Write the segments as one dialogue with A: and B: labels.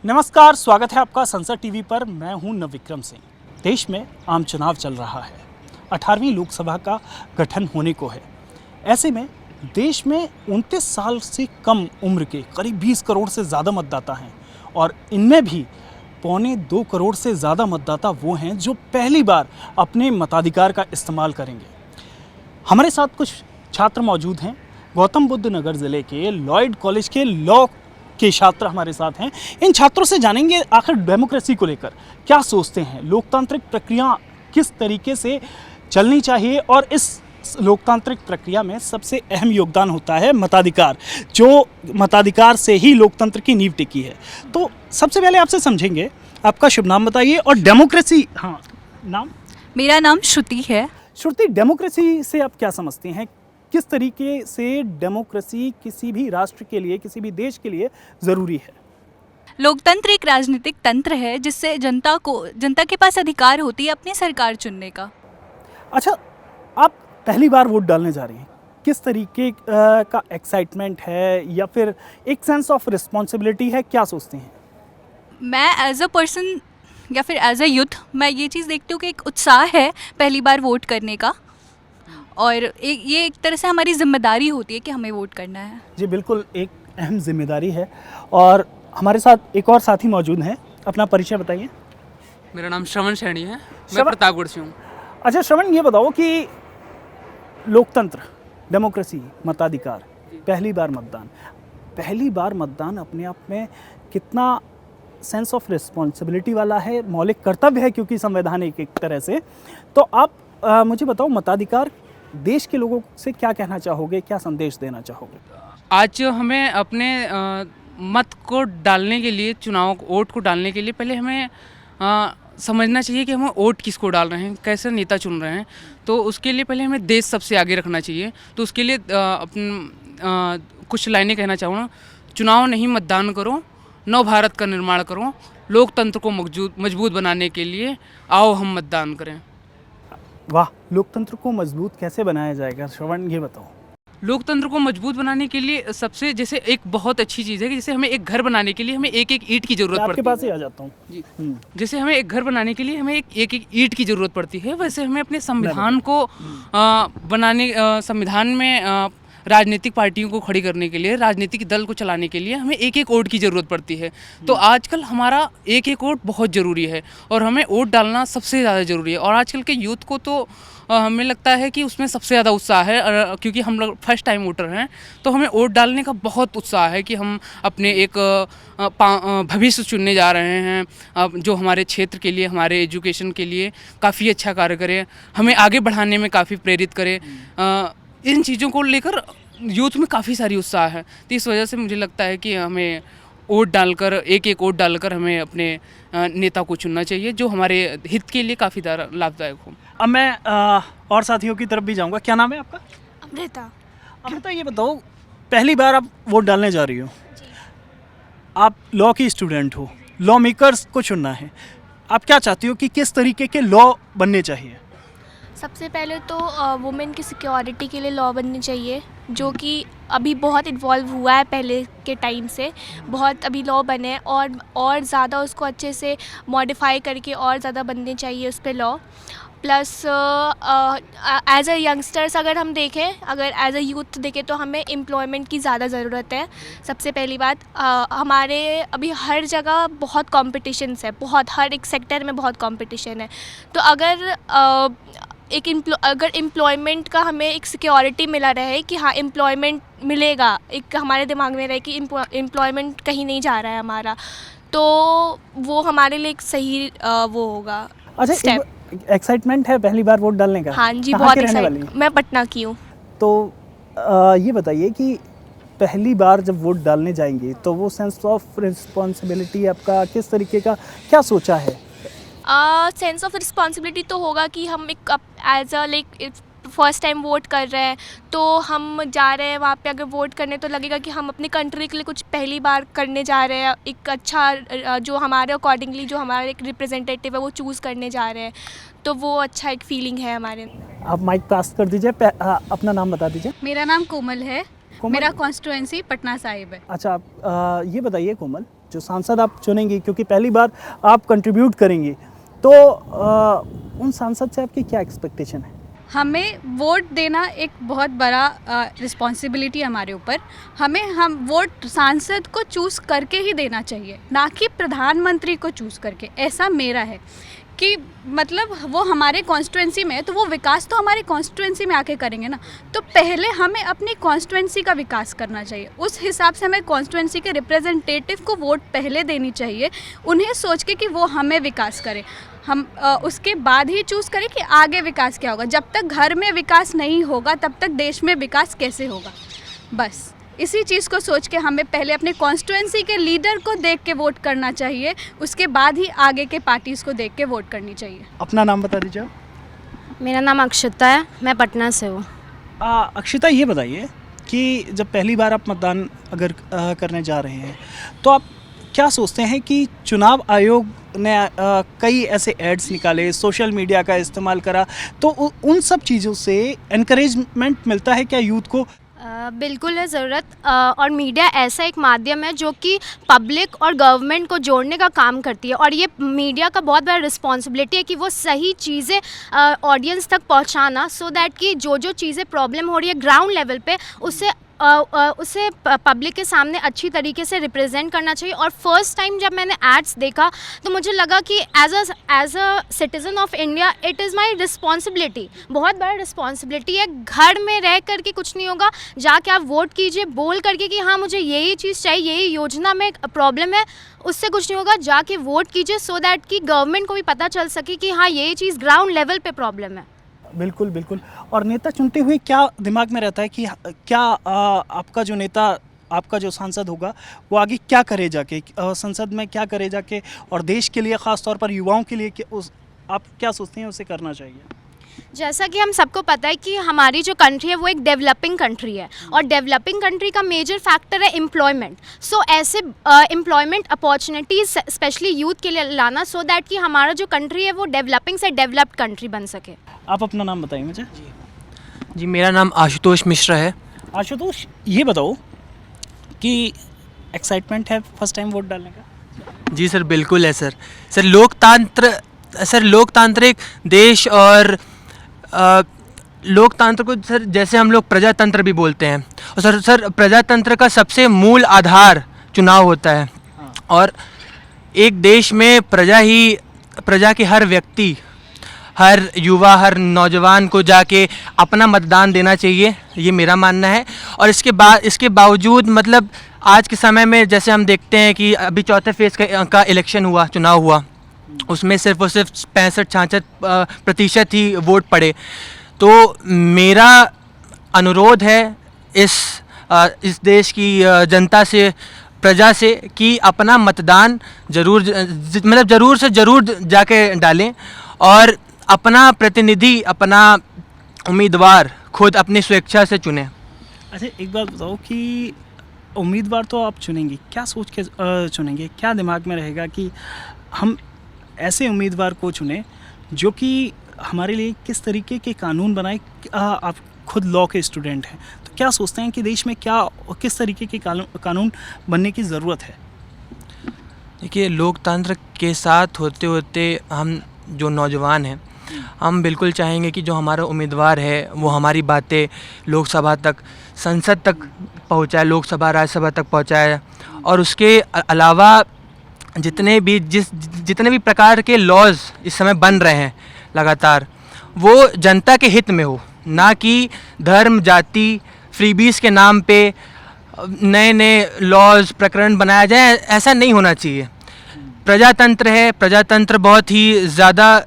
A: नमस्कार, स्वागत है आपका संसद टीवी पर। मैं हूं नवविक्रम सिंह। देश में आम चुनाव चल रहा है। 18वीं लोकसभा का गठन होने को है। ऐसे में देश में 29 साल से कम उम्र के करीब 20 करोड़ से ज़्यादा मतदाता हैं और इनमें भी 1.25 करोड़ से ज़्यादा मतदाता वो हैं जो पहली बार अपने मताधिकार का इस्तेमाल करेंगे। हमारे साथ कुछ छात्र मौजूद हैं। गौतम बुद्ध नगर ज़िले के लॉयड कॉलेज के लॉ के छात्र हमारे साथ हैं। इन छात्रों से जानेंगे आखिर डेमोक्रेसी को लेकर क्या सोचते हैं, लोकतांत्रिक प्रक्रिया किस तरीके से चलनी चाहिए और इस लोकतांत्रिक प्रक्रिया में सबसे अहम योगदान होता है मताधिकार, जो मताधिकार से ही लोकतंत्र की नींव टिकी है। तो सबसे पहले आपसे समझेंगे, आपका शुभ नाम बताइए और डेमोक्रेसी। हाँ, नाम?
B: मेरा नाम श्रुति है।
A: श्रुति, डेमोक्रेसी से आप क्या समझती हैं? किस तरीके से डेमोक्रेसी किसी भी राष्ट्र के लिए, किसी भी देश के लिए ज़रूरी है?
B: लोकतंत्र एक राजनीतिक तंत्र है जिससे जनता के पास अधिकार होती है अपनी सरकार चुनने का।
A: अच्छा, आप पहली बार वोट डालने जा रही हैं, किस तरीके का एक्साइटमेंट है या फिर एक सेंस ऑफ रिस्पॉन्सिबिलिटी है, क्या सोचते हैं?
B: मैं एज अ पर्सन या फिर एज अ यूथ मैं ये चीज़ देखती हूँ कि एक उत्साह है पहली बार वोट करने का और ये एक तरह से हमारी जिम्मेदारी होती है कि हमें वोट करना है।
A: जी बिल्कुल, एक अहम जिम्मेदारी है। और हमारे साथ एक और साथी मौजूद हैं, अपना परिचय बताइए।
C: मेरा नाम श्रवण सैनी है, मैं प्रतापगढ़ से हूँ।
A: अच्छा श्रवण, ये बताओ कि लोकतंत्र, डेमोक्रेसी, मताधिकार, पहली बार मतदान अपने आप में कितना सेंस ऑफ रिस्पॉन्सिबिलिटी वाला है, मौलिक कर्तव्य है क्योंकि संवैधानिक एक तरह से। तो आप मुझे बताओ, मताधिकार देश के लोगों से क्या कहना चाहोगे, क्या संदेश देना चाहोगे?
C: आज हमें अपने मत को डालने के लिए, वोट को डालने के लिए पहले हमें समझना चाहिए कि हम वोट किसको डाल रहे हैं, कैसे नेता चुन रहे हैं। तो उसके लिए पहले हमें देश सबसे आगे रखना चाहिए। तो उसके लिए कुछ लाइनें कहना चाहूँगा। चुनाव नहीं, मतदान करो, नव भारत का निर्माण करो, लोकतंत्र को मजबूत बनाने के लिए आओ हम मतदान करें।
A: वाह, लोकतंत्र को मजबूत कैसे बनाया जाएगा श्रवण, ये बताओ।
C: लोकतंत्र को मजबूत बनाने के लिए सबसे जैसे एक बहुत अच्छी चीज़ है कि जैसे हमें एक घर बनाने के लिए हमें एक ईंट की ज़रूरत पड़ती है।
A: आपके पास ही आ जाता हूँ
C: जी। जैसे हमें एक घर बनाने के लिए हमें एक ईंट की ज़रूरत पड़ती है, वैसे हमें अपने संविधान को संविधान में राजनीतिक पार्टियों को खड़ी करने के लिए, राजनीतिक दल को चलाने के लिए हमें एक वोट की ज़रूरत पड़ती है। तो आजकल हमारा एक वोट बहुत ज़रूरी है और हमें वोट डालना सबसे ज़्यादा ज़रूरी है। और आजकल के यूथ को तो हमें लगता है कि उसमें सबसे ज़्यादा उत्साह है, क्योंकि हम लोग फर्स्ट टाइम वोटर हैं। तो हमें वोट डालने का बहुत उत्साह है कि हम अपने एक भविष्य चुनने जा रहे हैं जो हमारे क्षेत्र के लिए, हमारे एजुकेशन के लिए काफ़ी अच्छा कार्य करे, हमें आगे बढ़ाने में काफ़ी प्रेरित करे। इन चीज़ों को लेकर यूथ में काफ़ी सारी उत्साह है। तो इस वजह से मुझे लगता है कि हमें वोट डालकर, एक वोट डालकर हमें अपने नेता को चुनना चाहिए जो हमारे हित के लिए काफ़ी लाभदायक हो।
A: अब मैं और साथियों की तरफ भी जाऊंगा। क्या नाम है आपका?
B: अमृता।
A: अमृता, ये बताओ, पहली बार आप वोट डालने जा रही हो, आप लॉ की स्टूडेंट हो, लॉ मेकर्स को चुनना है, आप क्या चाहती हो कि किस तरीके के लॉ बनने चाहिए?
D: सबसे पहले तो वुमेन की सिक्योरिटी के लिए लॉ बननी चाहिए, जो कि अभी बहुत इन्वॉल्व हुआ है पहले के टाइम से। बहुत अभी लॉ बने हैं और ज़्यादा उसको अच्छे से मॉडिफाई करके और ज़्यादा बनने चाहिए उस पर law. Plus as a youngsters अगर हम देखें, अगर एज अ यूथ देखें तो हमें एम्प्लॉयमेंट की ज़्यादा ज़रूरत है। सबसे पहली बात, हमारे अभी हर जगह बहुत कॉम्पिटिशन्स है, हर एक सेक्टर में बहुत कॉम्पिटिशन है। तो अगर अगर एम्प्लॉयमेंट का हमें एक सिक्योरिटी मिला रहे कि हाँ एम्प्लॉयमेंट मिलेगा, एक हमारे दिमाग में रहे कि एम्प्लॉयमेंट कहीं नहीं जा रहा है हमारा, तो वो हमारे लिए एक सही वो होगा।
A: अच्छा, एक्साइटमेंट है पहली बार वोट डालने का?
D: हाँ जी,
A: कहाँ
D: बहुत
A: के रहने वाली?
D: एक्साइट। मैं पटना की हूँ।
A: तो ये बताइए कि पहली बार जब वोट डालने जाएंगे तो वो सेंस ऑफ रिस्पॉन्सिबिलिटी आपका किस तरीके का, क्या सोचा है?
D: सेंस ऑफ रिस्पॉन्सिबिलिटी तो होगा कि हम एक as a first time vote कर रहे हैं, तो हम जा रहे हैं वहाँ पे अगर वोट करने, तो लगेगा कि हम अपनी कंट्री के लिए कुछ पहली बार करने जा रहे हैं। एक अच्छा जो हमारे अकॉर्डिंगली जो हमारा एक रिप्रेजेंटेटिव है वो चूज़ करने जा रहे हैं, तो वो अच्छा एक फीलिंग है हमारे।
A: आप माइक पास कर दीजिए, अपना नाम बता दीजिए।
B: मेरा नाम कोमल है। मेरा कॉन्स्टिट्यूएंसी पटना साहिब है।
A: अच्छा, आप ये बताइए कोमल, जो सांसद आप चुनेंगी, क्योंकि पहली बार आप कंट्रीब्यूट करेंगी, तो उन सांसद से आपकी क्या एक्सपेक्टेशन है?
B: हमें वोट देना एक बहुत बड़ा रिस्पॉन्सिबिलिटी हमारे ऊपर। हम वोट सांसद को चूज़ करके ही देना चाहिए, ना कि प्रधानमंत्री को चूज़ करके। ऐसा मेरा है कि मतलब वो हमारे कॉन्स्टिट्यूएंसी में है तो वो विकास तो हमारे कॉन्स्टिट्यूएंसी में आके करेंगे ना। तो पहले हमें अपनी कॉन्स्टिट्यूएंसी का विकास करना चाहिए, उस हिसाब से हमें कॉन्स्टिट्यूएंसी के रिप्रेजेंटेटिव को वोट पहले देनी चाहिए, उन्हें सोच के कि वो हमें विकास करें। हम उसके बाद ही चूज़ करें कि आगे विकास क्या होगा। जब तक घर में विकास नहीं होगा तब तक देश में विकास कैसे होगा। बस इसी चीज़ को सोच के हमें पहले अपने कॉन्स्टिट्यूएंसी के लीडर को देख के वोट करना चाहिए, उसके बाद ही आगे के पार्टीज़ को देख के वोट करनी चाहिए।
A: अपना नाम बता दीजिए आप।
E: मेरा नाम अक्षता है, मैं पटना से हूँ।
A: अक्षिता, ये बताइए कि जब पहली बार आप मतदान अगर करने जा रहे हैं, तो आप क्या सोचते हैं कि चुनाव आयोग ने कई ऐसे एड्स निकाले, सोशल मीडिया का इस्तेमाल करा, तो उन सब चीज़ों से एनकरेजमेंट मिलता है क्या यूथ को?
E: बिल्कुल है ज़रूरत। और मीडिया ऐसा एक माध्यम है जो कि पब्लिक और गवर्नमेंट को जोड़ने का काम करती है, और ये मीडिया का बहुत बड़ा रिस्पॉन्सिबिलिटी है कि वो सही चीज़ें ऑडियंस तक पहुंचाना, सो दैट कि जो चीज़ें प्रॉब्लम हो रही है ग्राउंड लेवल पे उसे पब्लिक के सामने अच्छी तरीके से रिप्रेजेंट करना चाहिए। और फर्स्ट टाइम जब मैंने एड्स देखा तो मुझे लगा कि as a citizen of India it is my responsibility, बहुत बड़ा रिस्पॉन्सिबिलिटी है। घर में रह करके कुछ नहीं होगा, जाके आप वोट कीजिए बोल करके कि हाँ मुझे यही चीज़ चाहिए, यही योजना में प्रॉब्लम है, उससे कुछ नहीं होगा। जाके वोट कीजिए सो दैट कि गवर्नमेंट को भी पता चल सके कि हाँ यही चीज़ ग्राउंड लेवल पे प्रॉब्लम है।
A: बिल्कुल बिल्कुल। और नेता चुनते हुए क्या दिमाग में रहता है कि क्या आपका जो नेता, आपका जो सांसद होगा, वो आगे क्या करे जाके, संसद में क्या करे जाके, और देश के लिए, ख़ास तौर पर युवाओं के लिए आप क्या सोचते हैं उसे करना चाहिए?
E: जैसा कि हम सबको पता है कि हमारी जो कंट्री है वो एक डेवलपिंग कंट्री है, और डेवलपिंग कंट्री का मेजर फैक्टर है एम्प्लॉयमेंट। सो ऐसे एम्प्लॉयमेंट अपॉर्चुनिटीज़ स्पेशली यूथ के लिए लाना, सो दैट कि हमारा जो कंट्री है वो डेवलपिंग से डेवलप्ड कंट्री बन सके।
A: आप अपना नाम बताइए मुझे।
F: जी, मेरा नाम आशुतोष मिश्रा है।
A: आशुतोष, ये बताओ कि एक्साइटमेंट है फर्स्ट टाइम वोट डालने का?
F: जी सर, बिल्कुल है सर। लोकतांत्रिक देश, और लोकतंत्र को सर जैसे हम लोग प्रजातंत्र भी बोलते हैं, और सर प्रजातंत्र का सबसे मूल आधार चुनाव होता है। और एक देश में प्रजा के हर व्यक्ति, हर युवा, हर नौजवान को जाके अपना मतदान देना चाहिए, ये मेरा मानना है। और इसके बावजूद मतलब आज के समय में जैसे हम देखते हैं कि अभी चौथे फेज़ का इलेक्शन हुआ, चुनाव हुआ, उसमें सिर्फ 65-66% ही वोट पड़े। तो मेरा अनुरोध है इस देश की जनता से, प्रजा से, कि अपना मतदान ज़रूर से ज़रूर जाके डालें, और अपना प्रतिनिधि, अपना उम्मीदवार खुद अपनी स्वेच्छा से चुनें।
A: अच्छा, एक बात बताओ कि उम्मीदवार तो आप चुनेंगे, क्या सोच के चुनेंगे? क्या दिमाग में रहेगा कि हम ऐसे उम्मीदवार को चुनें जो कि हमारे लिए किस तरीके के कानून बनाए? आप खुद लॉ के स्टूडेंट हैं, तो क्या सोचते हैं कि देश में किस तरीके के कानून बनने की ज़रूरत है?
F: देखिए, लोकतंत्र के साथ होते होते हम जो नौजवान हैं, हम बिल्कुल चाहेंगे कि जो हमारा उम्मीदवार है वो हमारी बातें लोकसभा तक, संसद तक पहुंचाए, लोकसभा राज्यसभा तक पहुंचाए। और उसके अलावा जितने भी प्रकार के लॉज इस समय बन रहे हैं लगातार, वो जनता के हित में हो, ना कि धर्म, जाति, फ्रीबीज के नाम पे नए लॉज, प्रकरण बनाया जाए। ऐसा नहीं होना चाहिए। प्रजातंत्र है, प्रजातंत्र बहुत ही ज़्यादा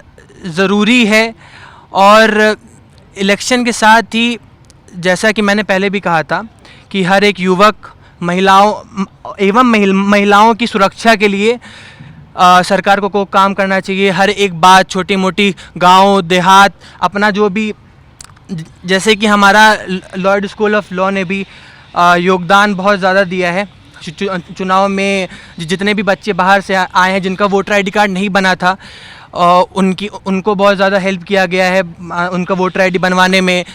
F: ज़रूरी है। और इलेक्शन के साथ ही, जैसा कि मैंने पहले भी कहा था, कि हर एक युवक, महिलाओं की सुरक्षा के लिए सरकार को काम करना चाहिए। हर एक बात, छोटी मोटी गांव देहात, अपना जो भी, जैसे कि हमारा लॉर्ड स्कूल ऑफ लॉ ने भी योगदान बहुत ज़्यादा दिया है चुनाव में। जितने भी बच्चे बाहर से आए हैं जिनका वोटर आईडी कार्ड नहीं बना था, उनको बहुत ज़्यादा हेल्प किया गया है उनका वोटर आईडी बनवाने में।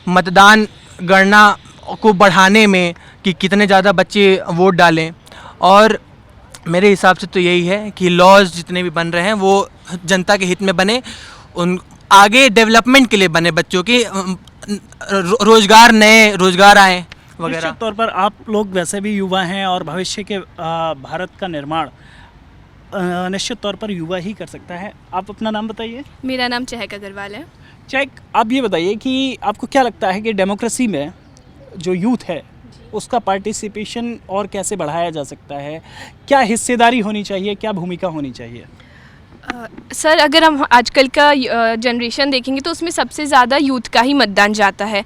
F: मतदान गणना को बढ़ाने में कि कितने ज़्यादा बच्चे वोट डालें। और मेरे हिसाब से तो यही है कि लॉज जितने भी बन रहे हैं वो जनता के हित में बने, उन आगे डेवलपमेंट के लिए बने, बच्चों की रोज़गार, नए रोज़गार आए वगैरह।
A: निश्चित तौर पर आप लोग वैसे भी युवा हैं और भविष्य के भारत का निर्माण निश्चित तौर पर युवा ही कर सकता है। आप अपना नाम बताइए।
D: मेरा नाम चहक अग्रवाल है।
A: चेक, आप ये बताइए कि आपको क्या लगता है कि डेमोक्रेसी में जो यूथ है उसका पार्टिसिपेशन और कैसे बढ़ाया जा सकता है? क्या हिस्सेदारी होनी चाहिए, क्या भूमिका होनी चाहिए?
D: सर, अगर हम आजकल का जनरेशन देखेंगे तो उसमें सबसे ज़्यादा यूथ का ही मतदान जाता है।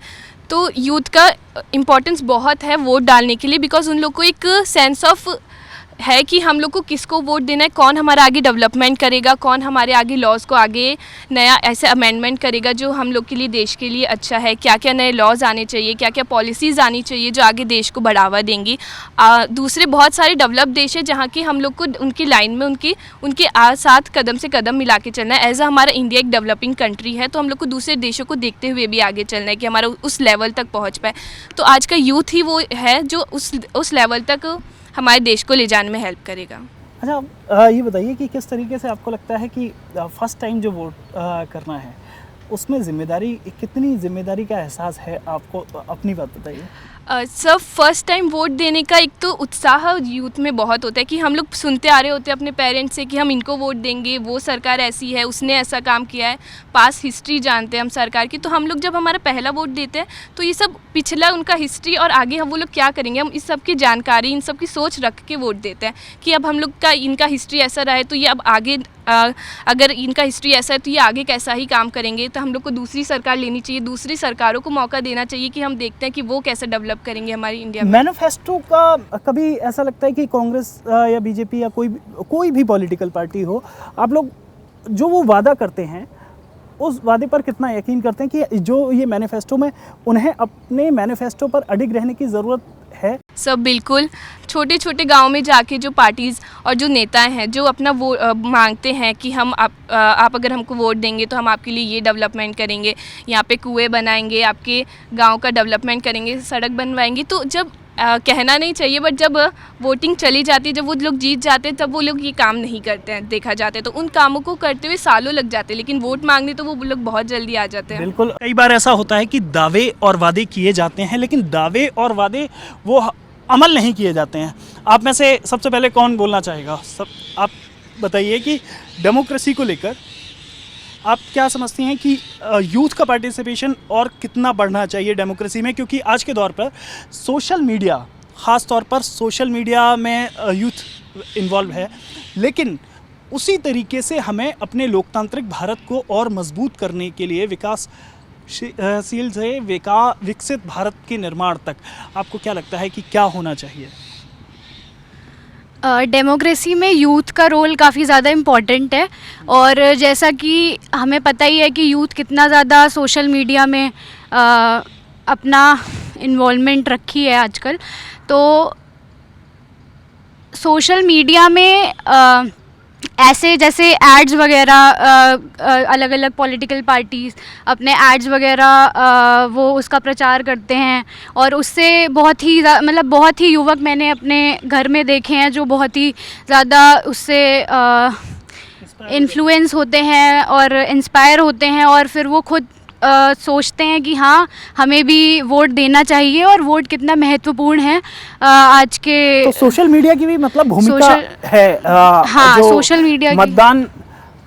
D: तो यूथ का इम्पोर्टेंस बहुत है वोट डालने के लिए, बिकॉज़ उन लोग को एक सेंस ऑफ है कि हम लोग को किसको वोट देना है, कौन हमारा आगे डेवलपमेंट करेगा, कौन हमारे आगे लॉज़ को आगे नया ऐसे अमेंडमेंट करेगा जो हम लोग के लिए, देश के लिए अच्छा है। क्या क्या नए लॉज़ आने चाहिए, क्या क्या पॉलिसीज़ आनी चाहिए जो आगे देश को बढ़ावा देंगी। दूसरे बहुत सारे डेवलप देश है जहाँ की हम लोग को उनकी लाइन में उनके साथ कदम से कदम मिला के चलना है। एज आ हमारा इंडिया एक डेवलपिंग कंट्री है, तो हम लोग को दूसरे देशों को देखते हुए भी आगे चलना है कि हमारा उस लेवल तक पहुँच पाए। तो आज का यूथ ही वो है जो उस लेवल तक हमारे देश को ले जाने में हेल्प करेगा।
A: अच्छा, ये बताइए कि किस तरीके से आपको लगता है कि फर्स्ट टाइम जो वोट करना है उसमें कितनी जिम्मेदारी का एहसास है आपको? अपनी बात बताइए।
D: सर, फर्स्ट टाइम वोट देने का एक तो उत्साह यूथ में बहुत होता है कि हम लोग सुनते आ रहे होते हैं अपने पेरेंट्स से कि हम इनको वोट देंगे, वो सरकार ऐसी है, उसने ऐसा काम किया है, पास हिस्ट्री जानते हैं हम सरकार की। तो हम लोग जब हमारा पहला वोट देते हैं तो ये सब पिछला उनका हिस्ट्री और आगे हम वो लोग क्या करेंगे, हम इस सब की जानकारी, इन सब की सोच रख के वोट देते हैं कि अब हम लोग का इनका हिस्ट्री ऐसा रहा है तो ये अब आगे अगर इनका हिस्ट्री ऐसा है तो ये आगे कैसा ही काम करेंगे। तो हम लोग को दूसरी सरकार लेनी चाहिए, दूसरी सरकारों को मौका देना चाहिए कि हम देखते हैं कि वो कैसे डेवलप करेंगे हमारी इंडिया में।
A: मैनिफेस्टो का कभी ऐसा लगता है कि कांग्रेस या बीजेपी या कोई भी पॉलिटिकल पार्टी हो, आप लोग जो वो वादा करते हैं उस वादे पर कितना यकीन करते हैं कि जो ये मैनिफेस्टो में उन्हें अपने मैनिफेस्टो पर अडिग रहने की ज़रूरत है?
D: सब बिल्कुल। छोटे छोटे गांव में जाके जो पार्टीज़ और जो नेताएं हैं जो अपना वो मांगते हैं कि हम आप अगर हमको वोट देंगे तो हम आपके लिए ये डेवलपमेंट करेंगे, यहाँ पे कुएं बनाएंगे, आपके गांव का डेवलपमेंट करेंगे, सड़क बनवाएंगे। तो जब कहना नहीं चाहिए, बट जब वोटिंग चली जाती है, जब वो लोग जीत जाते हैं, तब वो लोग ये काम नहीं करते हैं, देखा जाता है। तो उन कामों को करते हुए सालों लग जाते हैं, लेकिन वोट मांगने तो वो लोग बहुत जल्दी आ जाते हैं।
A: बिल्कुल, कई बार ऐसा होता है कि दावे और वादे किए जाते हैं लेकिन दावे और वादे वो अमल नहीं किए जाते हैं। आप में से सबसे पहले कौन बोलना चाहेगा? आप बताइए कि डेमोक्रेसी को लेकर आप क्या समझती हैं कि यूथ का पार्टिसिपेशन और कितना बढ़ना चाहिए डेमोक्रेसी में? क्योंकि आज के दौर पर सोशल मीडिया, ख़ास तौर पर सोशल मीडिया में यूथ इन्वॉल्व है, लेकिन उसी तरीके से हमें अपने लोकतांत्रिक भारत को और मजबूत करने के लिए विकासशील से विकसित भारत के निर्माण तक आपको क्या लगता है कि क्या होना चाहिए?
E: डेमोक्रेसी में यूथ का रोल काफ़ी ज़्यादा इम्पॉर्टेंट है, और जैसा कि हमें पता ही है कि यूथ कितना ज़्यादा सोशल मीडिया में अपना इन्वॉल्वमेंट रखी है आजकल। तो सोशल मीडिया में ऐसे जैसे एड्स वगैरह, अलग अलग पॉलिटिकल पार्टीज़ अपने एड्स वगैरह वो उसका प्रचार करते हैं, और उससे बहुत ही युवक मैंने अपने घर में देखे हैं जो बहुत ही ज़्यादा उससे इन्फ्लुएंस होते हैं और इंस्पायर होते हैं, और फिर वो खुद सोचते हैं कि हाँ, हमें भी वोट देना चाहिए और वोट कितना महत्वपूर्ण है आज के।
A: तो सोशल मीडिया की भी मतलब भूमिका है।
E: हाँ, सोशल मीडिया
A: मतदान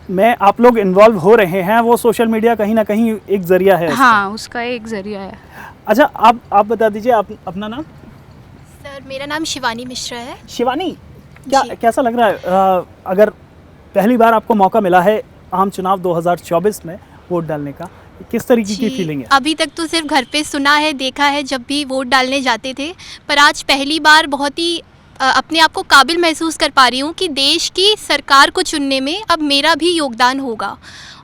A: में आप लोग इन्वॉल्व हो रहे हैं, वो सोशल मीडिया कहीं ना कहीं एक जरिया है।
E: हाँ, उसका एक जरिया है।
A: अच्छा, आप बता दीजिए अपना नाम।
G: सर, मेरा नाम शिवानी मिश्रा है।
A: शिवानी, कैसा लग रहा है अगर पहली बार आपको मौका मिला है आम चुनाव 2024 में वोट डालने का, किस तरीके की फीलिंग है?
G: अभी तक तो सिर्फ घर पे सुना है, देखा है जब भी वोट डालने जाते थे, पर आज पहली बार बहुत ही अपने आप को काबिल महसूस कर पा रही हूँ कि देश की सरकार को चुनने में अब मेरा भी योगदान होगा।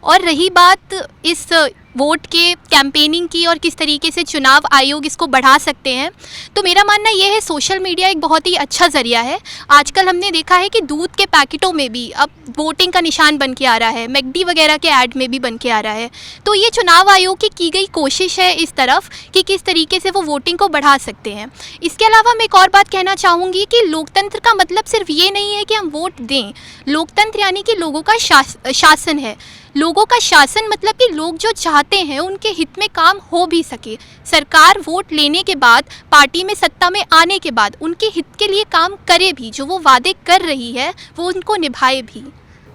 G: और रही बात इस वोट के कैंपेनिंग की और किस तरीके से चुनाव आयोग इसको बढ़ा सकते हैं। तो मेरा मानना ये है सोशल मीडिया एक बहुत ही अच्छा ज़रिया है। आजकल हमने देखा है कि दूध के पैकेटों में भी अब वोटिंग का निशान बन के आ रहा है, मैकडी वगैरह के ऐड में भी बन के आ रहा है। तो ये चुनाव आयोग की गई कोशिश है इस तरफ कि किस तरीके से वो वोटिंग को बढ़ा सकते हैं। इसके अलावा मैं एक और बात कहना चाहूँगी कि लोकतंत्र का मतलब सिर्फ ये नहीं है कि हम वोट दें। लोकतंत्र यानी कि लोगों का शासन है। लोगों का शासन मतलब कि लोग जो चाहते हैं उनके हित में काम हो भी सके। सरकार वोट लेने के बाद, पार्टी में सत्ता में आने के बाद उनके हित के लिए काम करे भी, जो वो वादे कर रही है वो उनको निभाए भी।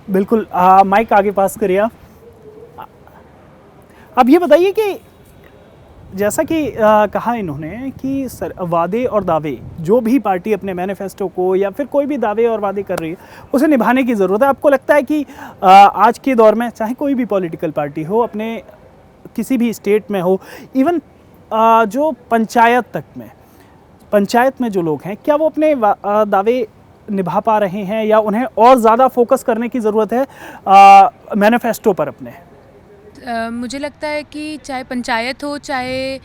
A: बिल्कुल। माइक आगे पास करिए आप। अब ये बताइए कि जैसा कि कहा इन्होंने कि वादे और दावे, जो भी पार्टी अपने मैनिफेस्टो को या फिर कोई भी दावे और वादे कर रही है उसे निभाने की ज़रूरत है। आपको लगता है कि आज के दौर में चाहे कोई भी पॉलिटिकल पार्टी हो, अपने किसी भी स्टेट में हो, इवन जो पंचायत में जो लोग हैं, क्या वो अपने दावे निभा पा रहे हैं या उन्हें और ज़्यादा फोकस करने की ज़रूरत है मैनिफेस्टो पर अपने?
H: मुझे लगता है कि चाहे पंचायत हो, चाहे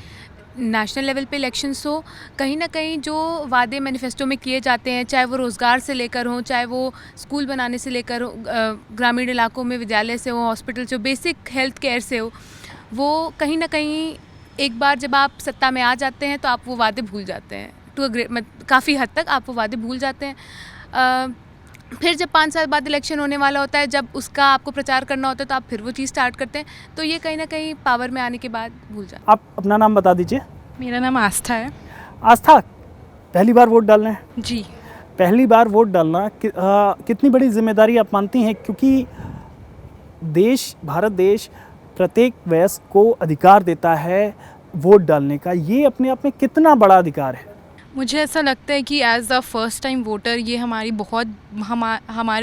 H: नेशनल लेवल पे इलेक्शंस हो, कहीं ना कहीं जो वादे मैनिफेस्टो में किए जाते हैं, चाहे वो रोज़गार से लेकर हो, चाहे वो स्कूल बनाने से लेकर हो, ग्रामीण इलाकों में विद्यालय से हो, हॉस्पिटल से हो, बेसिक हेल्थ केयर से हो, वो कहीं ना कहीं एक बार जब आप सत्ता में आ जाते हैं तो आप वो वादे भूल जाते हैं। काफ़ी हद तक आप वो वादे भूल जाते हैं। फिर जब 5 साल बाद इलेक्शन होने वाला होता है, जब उसका आपको प्रचार करना होता है, तो आप फिर वो चीज़ स्टार्ट करते हैं। तो ये कहीं ना कहीं पावर में आने के बाद भूल जाते हैं।
A: आप अपना नाम बता दीजिए।
I: मेरा नाम आस्था है।
A: आस्था, पहली बार वोट डालना है?
I: जी।
A: पहली बार वोट डालना कितनी बड़ी जिम्मेदारी आप मानती हैं? क्योंकि भारत देश प्रत्येक वयस्क को अधिकार देता है वोट डालने का। ये अपने आप में कितना बड़ा अधिकार है?
I: मुझे ऐसा लगता है कि as the first time voter ये हमारे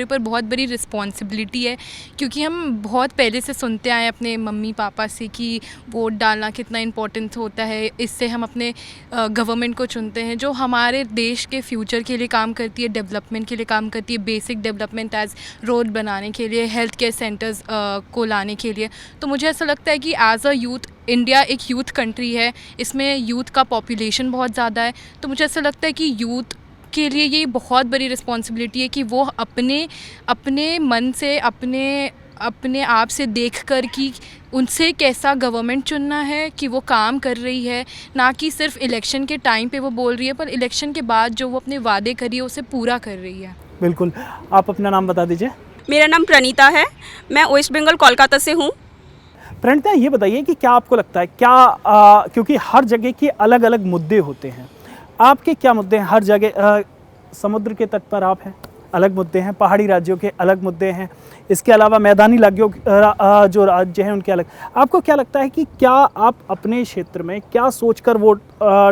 I: ऊपर बहुत बड़ी रिस्पॉन्सिबिलिटी है, क्योंकि हम बहुत पहले से सुनते आए अपने मम्मी पापा से कि वोट डालना कितना इम्पोर्टेंट होता है। इससे हम अपने गवर्नमेंट को चुनते हैं जो हमारे देश के फ्यूचर के लिए काम करती है, डेवलपमेंट के लिए काम करती है, बेसिक डेवलपमेंट एज़ रोड बनाने के लिए, हेल्थ केयर सेंटर्स को लाने के लिए। तो मुझे ऐसा लगता है कि एज़ अ यूथ, इंडिया एक यूथ कंट्री है, इसमें यूथ का पॉपुलेशन बहुत ज़्यादा है। तो मुझे ऐसा लगता है कि यूथ के लिए ये बहुत बड़ी रिस्पॉन्सिबिलिटी है कि वो अपने मन से, अपने आप से देखकर कि उनसे कैसा गवर्नमेंट चुनना है, कि वो काम कर रही है, ना कि सिर्फ इलेक्शन के टाइम पे वो बोल रही है, पर इलेक्शन के बाद जो वो अपने वादे कर रही है उसे पूरा कर रही है।
A: बिल्कुल। आप अपना नाम बता दीजिए।
J: मेरा नाम प्रणीता है, मैं वेस्ट बंगाल कोलकाता से हूँ।
A: प्रणीता, ये बताइए कि क्या आपको लगता है, क्योंकि हर जगह के अलग अलग मुद्दे होते हैं, आपके क्या मुद्दे हैं? हर जगह समुद्र के तट पर आप हैं, अलग मुद्दे हैं, पहाड़ी राज्यों के अलग मुद्दे हैं, इसके अलावा मैदानी जो राज्य हैं उनके अलग। आपको क्या लगता है कि क्या आप अपने क्षेत्र में क्या सोचकर वोट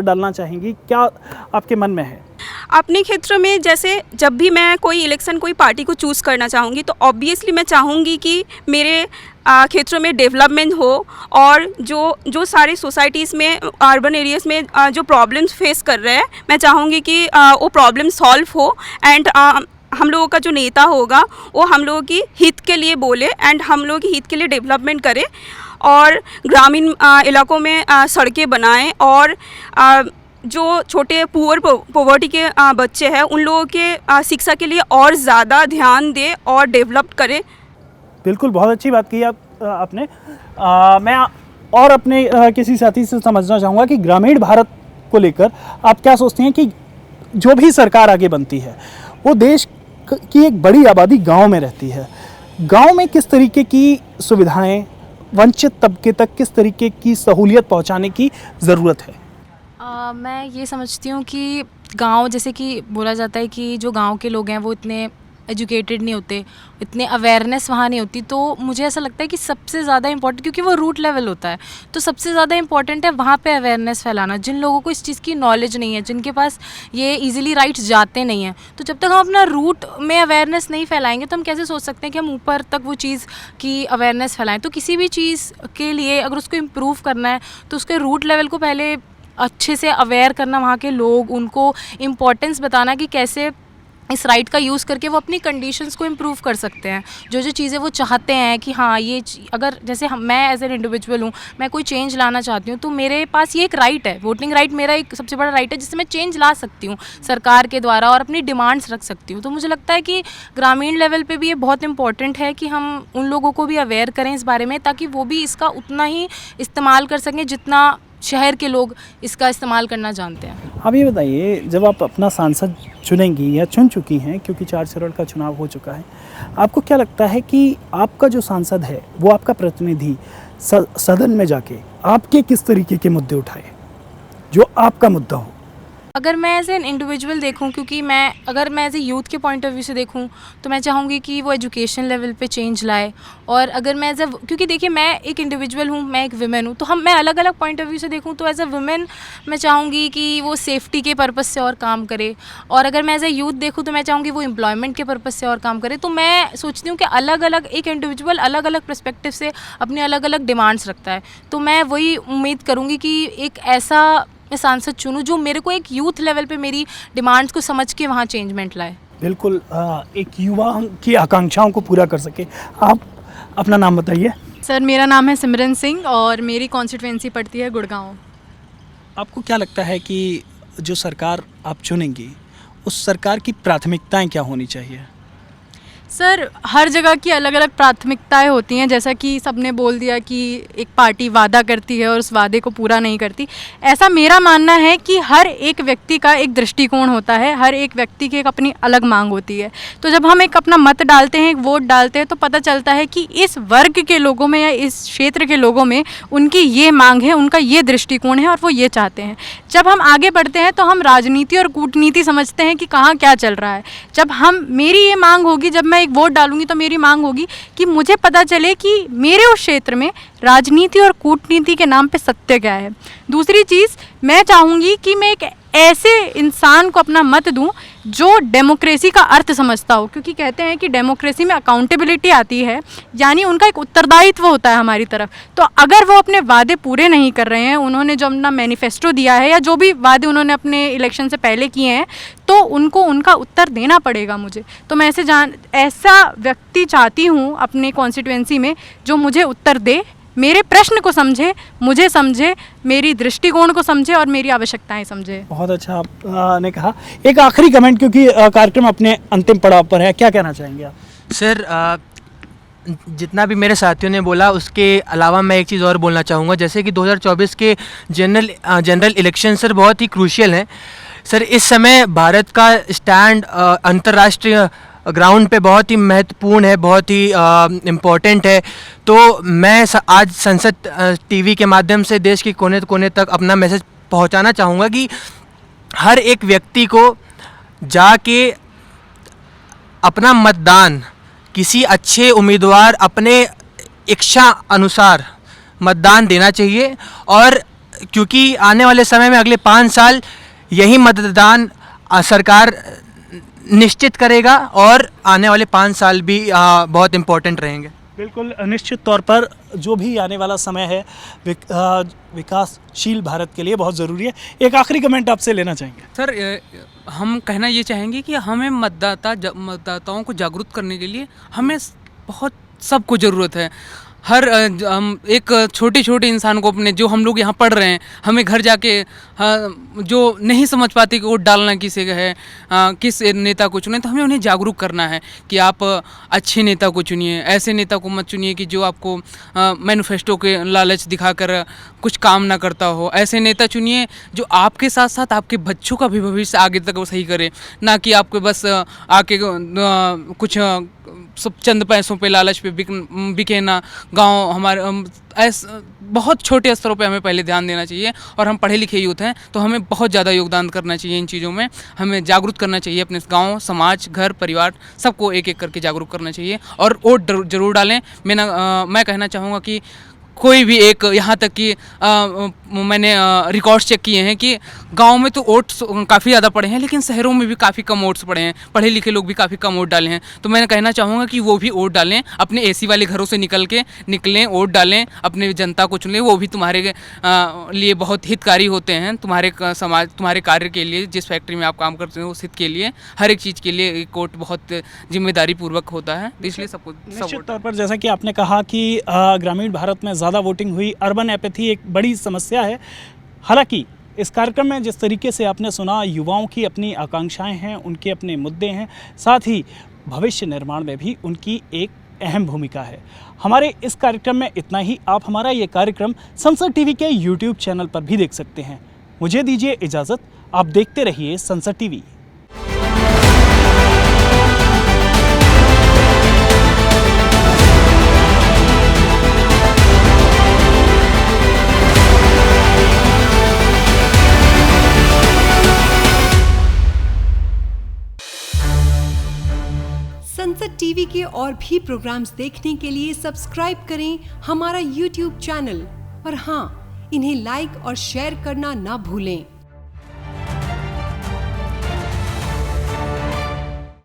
A: डालना चाहेंगी? क्या आपके मन में है?
J: अपने क्षेत्र में जैसे जब भी मैं कोई इलेक्शन, कोई पार्टी को चूज़ करना चाहूँगी तो ऑब्वियसली मैं चाहूँगी कि मेरे क्षेत्र में डेवलपमेंट हो, और जो सारे सोसाइटीज़ में, अर्बन एरियाज़ में जो प्रॉब्लम्स फेस कर रहे हैं, मैं चाहूँगी कि वो प्रॉब्लम सॉल्व हो, एंड हम लोगों का जो नेता होगा वो हम लोगों की हित के लिए बोले एंड हम लोगों की हित के लिए डेवलपमेंट करे, और ग्रामीण इलाकों में सड़कें बनाएं, और जो छोटे पॉवर्टी के बच्चे हैं उन लोगों के शिक्षा के लिए और ज़्यादा ध्यान दे और डेवलप करे।
A: बिल्कुल, बहुत अच्छी बात की आपने। मैं और अपने किसी साथी से समझना चाहूँगा कि ग्रामीण भारत को लेकर आप क्या सोचते हैं कि जो भी सरकार आगे बनती है वो देश की एक बड़ी आबादी गांव में रहती है। गांव में किस तरीके की सुविधाएं वंचित तबके तक किस तरीके की सहूलियत पहुंचाने की ज़रूरत है?
I: मैं ये समझती हूँ कि गांव, जैसे कि बोला जाता है कि जो गांव के लोग हैं वो इतने एजुकेटेड नहीं होते, इतने अवेयरनेस वहाँ नहीं होती। तो मुझे ऐसा लगता है कि सबसे ज़्यादा इम्पॉर्टेंट, क्योंकि वो रूट लेवल होता है, तो सबसे ज़्यादा इम्पॉर्टेंट है वहाँ पे अवेयरनेस फैलाना। जिन लोगों को इस चीज़ की नॉलेज नहीं है, जिनके पास ये इजीली राइट्स जाते नहीं हैं, तो जब तक हम अपना रूट में अवेयरनेस नहीं फैलाएंगे तो हम कैसे सोच सकते हैं कि हम ऊपर तक वो चीज़ की अवेयरनेस फैलाएँ। तो किसी भी चीज़ के लिए अगर उसको इम्प्रूव करना है तो उसके रूट लेवल को पहले अच्छे से अवेयर करना, वहाँ के लोग, उनको इम्पोर्टेंस बताना कि कैसे इस राइट का यूज़ करके वो अपनी कंडीशंस को इम्प्रूव कर सकते हैं। जो जो चीज़ें वो चाहते हैं कि हाँ ये अगर जैसे मैं एज एन इंडिविजुअल हूँ, मैं कोई चेंज लाना चाहती हूँ, तो मेरे पास ये एक राइट है, वोटिंग राइट मेरा एक सबसे बड़ा राइट है जिससे मैं चेंज ला सकती हूँ सरकार के द्वारा और अपनी डिमांड्स रख सकती हूँ। तो मुझे लगता है कि ग्रामीण लेवल पे भी ये बहुत इंपॉर्टेंट है कि हम उन लोगों को भी अवेयर करें इस बारे में, ताकि वो भी इसका उतना ही इस्तेमाल कर सकें जितना शहर के लोग इसका इस्तेमाल करना जानते हैं।
A: आप ये बताइए, जब आप अपना सांसद चुनेंगी या चुन चुकी हैं, क्योंकि 4 चरण का चुनाव हो चुका है, आपको क्या लगता है कि आपका जो सांसद है वो आपका प्रतिनिधि सदन में जाके आपके किस तरीके के मुद्दे उठाए जो आपका मुद्दा हो?
I: अगर मैं एज एन इंडिविजुअल देखूं, क्योंकि अगर मैं एज ए यूथ के पॉइंट ऑफ व्यू से देखूं तो मैं चाहूँगी कि वो एजुकेशन लेवल पे चेंज लाए। और अगर मैं क्योंकि देखिए मैं एक इंडिविजुअल हूँ, मैं एक वुमेन हूँ, तो मैं अलग अलग पॉइंट ऑफ व्यू से देखूँ तो एज ए वुमेन मैं चाहूँगी कि वो सेफ्टी के पर्पज़ से और काम करे। और अगर मैं एज ए यूथ देखूँ तो मैं चाहूँगी वो एम्प्लॉयमेंट के पर्पज़ से और काम करे। तो मैं सोचती हूँ कि अलग अलग एक इंडिविजुअल अलग अलग पर्सपेक्टिव से अपने अलग अलग डिमांड्स रखता है। तो मैं वही उम्मीद करूँगी कि एक ऐसा मैं सांसद चुनूँ जो मेरे को एक यूथ लेवल पे मेरी डिमांड्स को समझ के वहाँ चेंजमेंट लाए।
A: बिल्कुल, एक युवा की आकांक्षाओं को पूरा कर सके। आप अपना नाम बताइए।
I: सर मेरा नाम है सिमरन सिंह और मेरी कॉन्स्टिट्यूएंसी पड़ती है गुड़गांव।
A: आपको क्या लगता है कि जो सरकार आप चुनेंगी उस सरकार की प्राथमिकताएं क्या होनी चाहिए?
I: सर हर जगह की अलग अलग प्राथमिकताएं होती हैं, जैसा कि सबने बोल दिया कि एक पार्टी वादा करती है और उस वादे को पूरा नहीं करती। ऐसा मेरा मानना है कि हर एक व्यक्ति का एक दृष्टिकोण होता है, हर एक व्यक्ति की एक अपनी अलग मांग होती है। तो जब हम एक अपना मत डालते हैं, एक वोट डालते हैं, तो पता चलता है कि इस वर्ग के लोगों में या इस क्षेत्र के लोगों में उनकी ये मांग है, उनका ये दृष्टिकोण है और वो ये चाहते हैं। जब हम आगे बढ़ते हैं तो हम राजनीति और कूटनीति समझते हैं कि कहाँ क्या चल रहा है। जब मेरी ये मांग होगी, जब मैं एक वोट डालूंगी तो मेरी मांग होगी कि मुझे पता चले कि मेरे उस क्षेत्र में राजनीति और कूटनीति के नाम पे सत्य क्या है। दूसरी चीज़, मैं चाहूँगी कि मैं एक ऐसे इंसान को अपना मत दूं जो डेमोक्रेसी का अर्थ समझता हो, क्योंकि कहते हैं कि डेमोक्रेसी में अकाउंटेबिलिटी आती है, यानी उनका एक उत्तरदायित्व होता है हमारी तरफ। तो अगर वो अपने वादे पूरे नहीं कर रहे हैं, उन्होंने जो अपना मैनिफेस्टो दिया है या जो भी वादे उन्होंने अपने इलेक्शन से पहले किए हैं, तो उनको उनका उत्तर देना पड़ेगा मुझे। तो मैं ऐसा व्यक्ति चाहती हूँ अपने कॉन्स्टिट्यूएंसी में जो मुझे उत्तर दे, मेरे प्रश्न को समझे, मुझे समझे, मेरी दृष्टिकोण को समझे और मेरी आवश्यकताएं समझे।
A: बहुत अच्छा आपने कहा। एक आखिरी कमेंट, क्योंकि कार्यक्रम अपने अंतिम पड़ाव पर है, क्या कहना चाहेंगे आप?
F: सर जितना भी मेरे साथियों ने बोला उसके अलावा मैं एक चीज़ और बोलना चाहूँगा। जैसे कि 2024 के जनरल इलेक्शन सर बहुत ही क्रूशियल हैं सर। इस समय भारत का स्टैंड अंतर्राष्ट्रीय ग्राउंड पे बहुत ही महत्वपूर्ण है, बहुत ही इम्पोर्टेंट है। तो मैं आज संसद टीवी के माध्यम से देश के कोने कोने तक अपना मैसेज पहुंचाना चाहूँगा कि हर एक व्यक्ति को जाके अपना मतदान किसी अच्छे उम्मीदवार अपने इच्छा अनुसार मतदान देना चाहिए। और क्योंकि आने वाले समय में अगले 5 साल यही मतदान सरकार निश्चित करेगा और आने वाले 5 साल भी बहुत इम्पोर्टेंट रहेंगे।
A: बिल्कुल, निश्चित तौर पर जो भी आने वाला समय है विकासशील भारत के लिए बहुत ज़रूरी है। एक आखिरी कमेंट आपसे लेना चाहेंगे।
C: सर हम कहना ये चाहेंगे कि हमें मतदाताओं को जागरूक करने के लिए हमें बहुत सबको ज़रूरत है। हर एक छोटे छोटे इंसान को अपने, जो हम लोग यहाँ पढ़ रहे हैं, हमें घर जाके जो नहीं समझ पाते कि वोट डालना किसे है, किस नेता को चुने, तो हमें उन्हें जागरूक करना है कि आप अच्छे नेता को चुनिए, ऐसे नेता को मत चुनिए कि जो आपको मैनिफेस्टो के लालच दिखाकर कुछ काम ना करता हो। ऐसे नेता चुनिए जो आपके साथ साथ आपके बच्चों का भी भविष्य आगे तक वो सही करे, ना कि आपके बस आके कुछ सब चंद पैसों पे लालच पे बिके ना। गांव हमारे ऐसे बहुत छोटे स्तरों पे हमें पहले ध्यान देना चाहिए। और हम पढ़े लिखे यूथ हैं तो हमें बहुत ज़्यादा योगदान करना चाहिए इन चीज़ों में। हमें जागरूक करना चाहिए अपने गांव, समाज, घर, परिवार, सबको एक एक करके जागरूक करना चाहिए और वोट जरूर डालें। मैं कहना चाहूँगा कि कोई भी एक, यहाँ तक कि मैंने रिकॉर्ड्स चेक किए हैं कि गांव में तो वोट काफ़ी ज़्यादा पड़े हैं, लेकिन शहरों में भी काफ़ी कम वोट्स पड़े हैं, पढ़े लिखे लोग भी काफ़ी कम वोट डाले हैं। तो मैं कहना चाहूँगा कि वो भी वोट डालें, अपने एसी वाले घरों से निकलें, वोट डालें, अपने जनता को चुनें। वो भी तुम्हारे लिए बहुत हितकारी होते हैं, तुम्हारे समाज, तुम्हारे कार्य के लिए, जिस फैक्ट्री में आप काम करते हो उस हित के लिए, हर एक चीज़ के लिए एक वोट बहुत जिम्मेदारी पूर्वक होता है। इसलिए सबको
A: निश्चित तौर पर जैसा कि आपने कहा कि ग्रामीण भारत में ज़्यादा वोटिंग हुई, अर्बन एपैथी एक बड़ी समस्या है। हालांकि इस कार्यक्रम में जिस तरीके से आपने सुना, युवाओं की अपनी आकांक्षाएं हैं, उनके अपने मुद्दे हैं, साथ ही भविष्य निर्माण में भी उनकी एक अहम भूमिका है। हमारे इस कार्यक्रम में इतना ही। आप हमारा ये कार्यक्रम संसद टीवी के यूट्यूब चैनल पर भी देख सकते हैं। मुझे दीजिए इजाज़त, आप देखते रहिए संसद टीवी।
K: संसद टीवी के और भी प्रोग्राम्स देखने के लिए सब्सक्राइब करें हमारा यूट्यूब चैनल और हाँ, इन्हें लाइक और शेयर करना ना भूलें।